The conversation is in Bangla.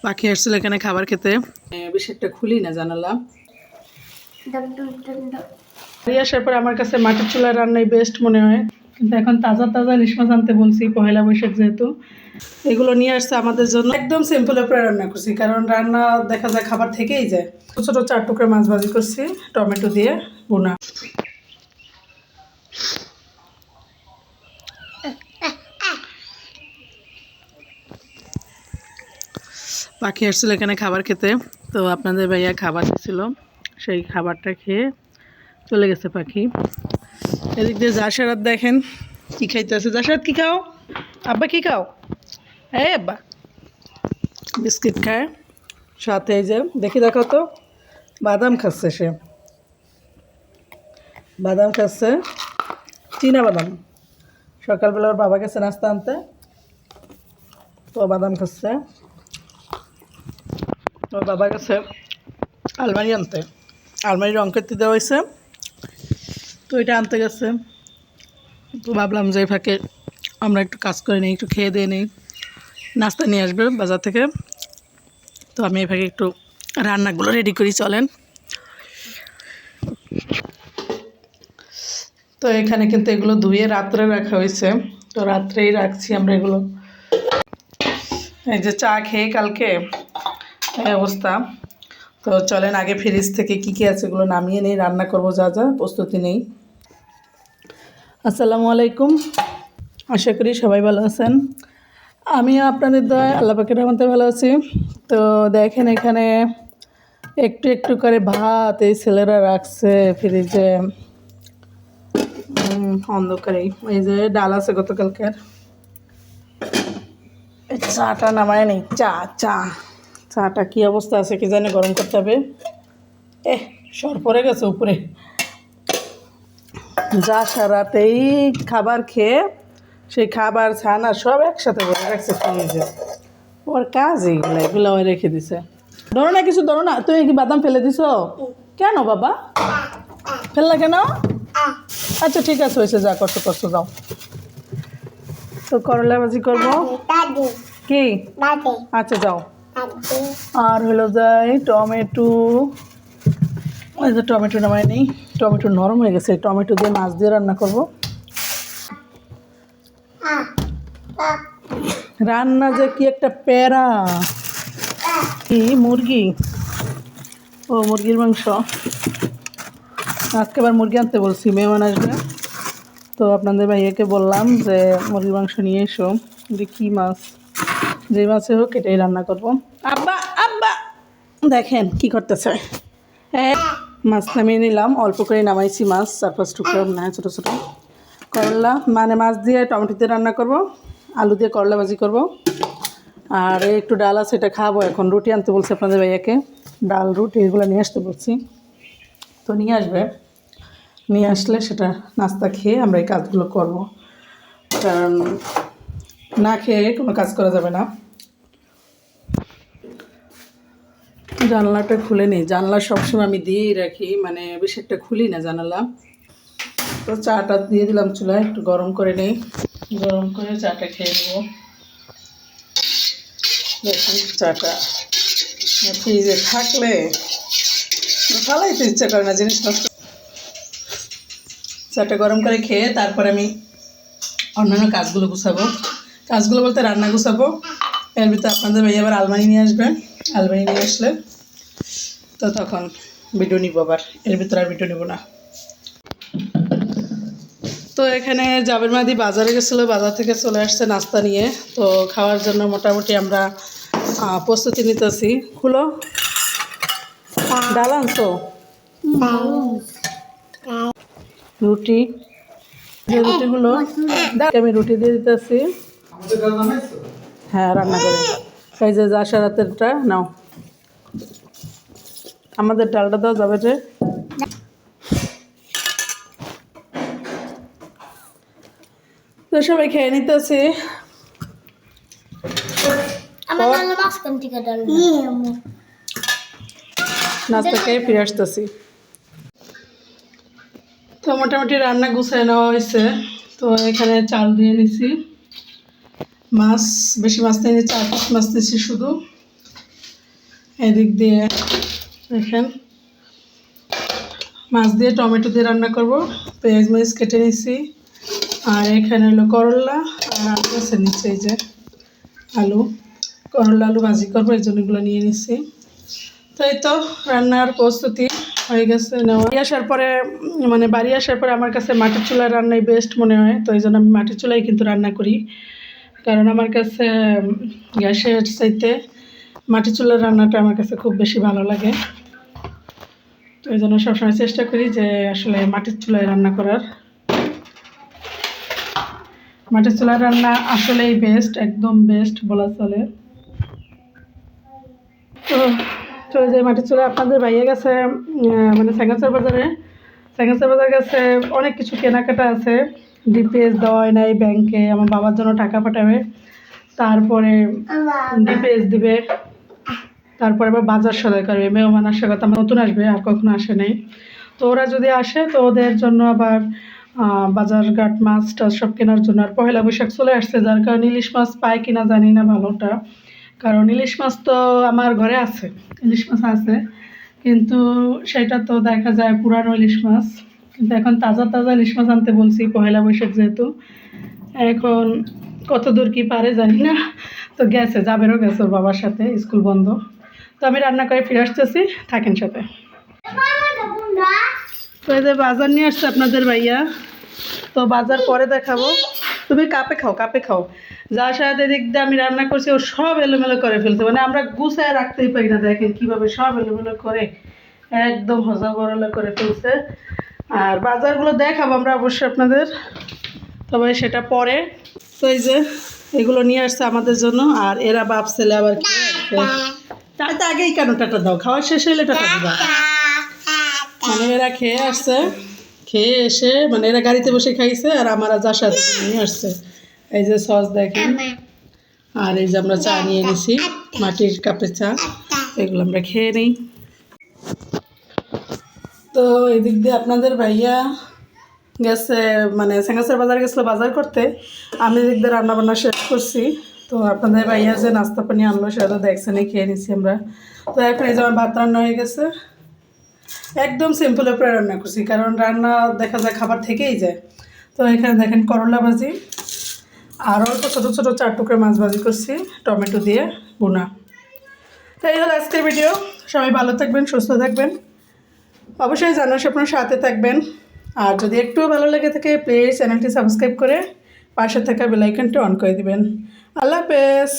পাখি আসছিল এখানে খাবার খেতে। বেশি একটা খুলি না জানালা। বাড়ি আসার পর আমার কাছে মাটির চুলার রান্নাই বেস্ট মনে হয়, কিন্তু এখন তাজা তাজা ইলিশ মাছ আনতে বলছি, পহেলা বৈশাখ যেহেতু। এগুলো নিয়ে আসছে আমাদের জন্য, একদম সিম্পল উপরে রান্না করছি, কারণ রান্না দেখা যায় খাবার থেকেই যায়। ছোটো 4 টুকরা মাছ ভাজি করছি টমেটো দিয়ে বোনা। পাখি আসছিল এখানে খাবার খেতে, তো আপনাদের ভাইয়া খাবার দিয়েছিল, সেই খাবারটা খেয়ে চলে গেছে পাখি। এদিক দিয়ে জাসারাত দেখেন কি খাইতেছে। জাসারাত কি খাও? আব্বা কি খাও? হ্যাঁ আব্বা বিস্কিট খায়, সাথে এই যে দেখি দেখো তো বাদাম খাচ্ছে। সে বাদাম খাচ্ছে, চীনা বাদাম। সকালবেলা ওর বাবা গেছে নাস্তা আনতে, তো বাদাম খাচ্ছে। ওর বাবা গেছে আলমারি আনতে, আলমারি রং করতে দেওয়া হয়েছে, তো এটা আনতে গেছে। তো ভাবলাম যে ফাঁকে আমরা একটু কাজ করে নিই, একটু খেয়ে দিয়ে নিই। নাস্তা নিয়ে আসবে বাজার থেকে, তো আমি এই ফাঁকে একটু রান্নাগুলো রেডি করি, চলেন। তো এখানে কিন্তু এগুলো ধুয়ে রাত্রে রাখা হয়েছে, তো রাত্রেই রাখছি আমরা এগুলো। এই যে চা খেয়ে কালকে এই অবস্থা। তো চলেন আগে ফ্রিজ থেকে কী কী আছে এগুলো নামিয়ে নেই, রান্না করবো, যা যা প্রস্তুতি নেই। আসসালামু আলাইকুম, আশা করি সবাই ভালো আছেন। আমিও আপনাদের দয়ায় আল্লাহ পাকের রহমতে ভালো আছি। তো দেখেন এখানে একটু একটু করে ভাত এই ছেলেরা রাখছে ফ্রিজে, অন্ধকারেই। এই যে ডাল আছে গতকালকের। চাটা নামায় নেই, চাটা কী অবস্থা আছে কি জানি, গরম করতে হবে। সর পড়ে গেছে উপরে। যা সারাতেই খাবার খেয়ে সেই খাবার ছানা সব একসাথে বলে রাখছে ফ্রিজে। ওর কাজ এইগুলো, এগুলো ওই রেখে দিছে। ধরো না, কিছু ধরো না। তুমি কি বাদাম ফেলে দিছ কেন বাবা? ফেললা কেন? আচ্ছা ঠিক আছে, হয়েছে, যা করছো করছো, যাও। তো করলা ভাজি করবো কি? আচ্ছা যাও। আর হলো যাই টমেটো, ওই যে টমেটো নামাই নেই, টমেটো নরম হয়ে গেছে, টমেটো দিয়ে মাছ দিয়ে রান্না করব। রান্না যে কি একটা প্যারা। কি মুরগি? ও মুরগির মাংস। আজকে আবার মুরগি আনতে বলছি, মেহমান আসবে, তো আপনাদের ভাইয়াকে বললাম যে মুরগির মাংস নিয়ে এসো। কী মাছ, যে মাছে হোক এটাই রান্না করব। আব্বা আব্বা দেখেন কি করতেছে। হ্যাঁ, মাছ নামিয়ে নিলাম, অল্প করে নামাইছি মাছ, 4-5 টুকরো না ছোটো ছোটো। করলা মানে মাছ দিয়ে টমেটো দিয়ে রান্না করব, আলু দিয়ে করলা ভাজি করব। আর একটু ডাল আছে, এটা খাবো এখন। রুটি আনতে বলছি আপনাদের ভাইয়াকে, ডাল রুটি এগুলো নিয়ে আসতে বলছি, তো নিয়ে আসবে। নিয়ে আসলে সেটা নাস্তা খেয়ে আমরা এই কাজগুলো করব, কারণ না খেয়ে কোনো কাজ করা যাবে না। জানলাটা খুলে নিই, জানলা সবসময় আমি দিয়েই রাখি, মানে বেশি একটা খুলি না জানালা। তো চাটা দিয়ে দিলাম চুলায়, একটু গরম করে নিই, গরম করে চাটা খেয়ে নেব। দেখুন চাটা ফ্রিজে থাকলে ফালাইতে ইচ্ছা করে না জিনিস নষ্ট। চাটা গরম করে খেয়ে তারপর আমি অন্যান্য কাজগুলো গুছাবো, কাজগুলো বলতে রান্না গুছাবো। এর ভিতরে আপনাদের ভাই আবার আলমারি নিয়ে আসবে, আলমারি নিয়ে আসলে তো তখন ভিডিও নিব আবার, এর ভিতরে আর ভিডিও নিব না। তো এখানে জাবের মাদি বাজারে গেছিলো, বাজার থেকে চলে আসছে নাস্তা নিয়ে, তো খাওয়ার জন্য মোটামুটি আমরা প্রস্তুতি নিতেছি। খুলো, ডাল আনছো, রুটি, যে রুটিগুলো আমি রুটি দিয়ে দিতেছি। হ্যাঁ রান্না করে, এই যে জাসারাতেরটা নাও, আমাদের ডালটা দাও যাবে যে। তো সবাই খেয়ে নিতেছি, নাস্তা খেয়ে ফিরে আসতেছি। তো মোটামুটি রান্না গুছিয়ে নেওয়া হয়েছে। তো এখানে চাল দিয়ে নিছি, মাছ বেশি মাছ নিয়ে নিচ্ছি, 4 পিস মাছ নিচ্ছি শুধু। এদিক দিয়ে দেখেন মাছ দিয়ে টমেটো দিয়ে রান্না করব। পেঁয়াজ মরিচ কেটে নিচ্ছি। আর এখানে হলো করলা আর আলু আছে নিচে, এই যে আলু, করলা আলু ভাজি করবো, এই জন্য এগুলো নিয়ে নিচ্ছি। তো এই তো রান্নার প্রস্তুতি হয়ে গেছে নেওয়া। আসার পরে মানে বাড়ি আসার পরে আমার কাছে মাটির চুলার রান্নাই বেস্ট মনে হয়। তো এই জন্য আমি মাটির চুলাই কিন্তু রান্না করি, কারণ আমার কাছে গ্যাসের চাইতে মাটির চুলার রান্নাটা আমার কাছে খুব বেশি ভালো লাগে। তো এই জন্য সবসময় চেষ্টা করি যে আসলে মাটির চুলায় রান্না করার। মাটির চুলার রান্না আসলেই বেস্ট, একদম বেস্ট বলা চলে। তো চলে যাই মাটির চুলা। আপনাদের ভাইয়া গেছে মানে স্যাঙ্গাচার বাজারে। স্যাঙ্গাচার বাজার গেছে, অনেক কিছু কেনাকাটা আছে। ডিপিএস দেওয়া হয় নাই ব্যাংকে, আমার বাবার জন্য টাকা পাঠাবে, তারপরে ডিপিএস দিবে, তারপরে আবার বাজার সদাই করবে। মেহমান আসার কথা, আমার নতুন আসবে, আর কখনো আসে নাই। তো ওরা যদি আসে তো ওদের জন্য আবার বাজারঘাট মাছ টাছ সব কেনার জন্য। আর পয়লা বৈশাখ চলে আসছে, যার কারণে ইলিশ মাছ পায় কিনা জানি না ভালোটা, কারণ ইলিশ মাছ তো আমার ঘরে আছে, ইলিশ মাছ আছে, কিন্তু সেটা তো দেখা যায় পুরানো ইলিশ মাছ। কিন্তু এখন তাজা তাজা ইলিশ মাছ আনতে বলছি পয়লা বৈশাখ যেহেতু। এখন কত দূর কী পারে জানি না। তো গেছে, যাবেরও গেছে ওর বাবার সাথে, স্কুল বন্ধ। তো আমি রান্না করে ফিরে আসতেছি, থাকেন সাথে। তো এই যে বাজার নিয়ে আসছে আপনাদের ভাইয়া, তো বাজার পরে দেখাবো। তুমি কাপে খাও, কাপে খাও। যার সাথে দিক দিয়ে আমি রান্না করছি ও সব এলোমেলো করে ফেলছে, মানে আমরা গুছায় রাখতেই পারি না। দেখেন কীভাবে সব এলোমেলো করে একদম হজা বরলা করে ফেলছে। আর বাজারগুলো দেখাবো আমরা অবশ্যই আপনাদের, তবে সেটা পরে। তো এই যে এগুলো নিয়ে আসছে আমাদের জন্য, আর এরা বাপ ছেলে আবার খেয়ে তাতে আগেই কেন টাটা দাও, খাওয়া শেষ হলে টাটা দিবা। মানে এরা খেয়ে আসছে, খেয়ে এসে মানে এরা গাড়িতে বসে খাইছে, আর আমার যার সাথে নিয়ে আসছে। এই যে সস দেখেন, আর এই যে আমরা চা নিয়ে নিছি, মাটির কাপের চা, এগুলো আমরা খেয়ে নিই। তো এদিক দিয়ে আপনাদের ভাইয়া গেছে মানে স্যাঙ্গাচার বাজার গেছিলো বাজার করতে, আমি এদিক দিয়ে রান্নাবান্না শেষ করছি। তো আপনাদের ভাইয়া যে নাস্তা পানি আনলো সেটা তো দেখছেনই, খেয়ে নিছি আমরা। তো এখন এই যে আমার ভাত রান্না হয়ে গেছে, একদম সিম্পল উপরে রান্না করছি, কারণ রান্না দেখা যায় খাবার থেকেই যায়। তো এখানে দেখেন করলা ভাজি, আর অল্প ছোটো ছোটো 4 টুকরা মাছ ভাজি করছি টমেটো দিয়ে বোনা। তো এই হলো আজকের ভিডিও। সবাই ভালো থাকবেন, সুস্থ থাকবেন, অবশ্যই জানাস আপনার সাথে থাকবেন। আর যদি একটুও ভালো লেগে থাকে প্লিজ চ্যানেলটি সাবস্ক্রাইব করে পাশে থাকা বেল আইকনটি অন করে দিবেন। আল্লাহ হাফেজ।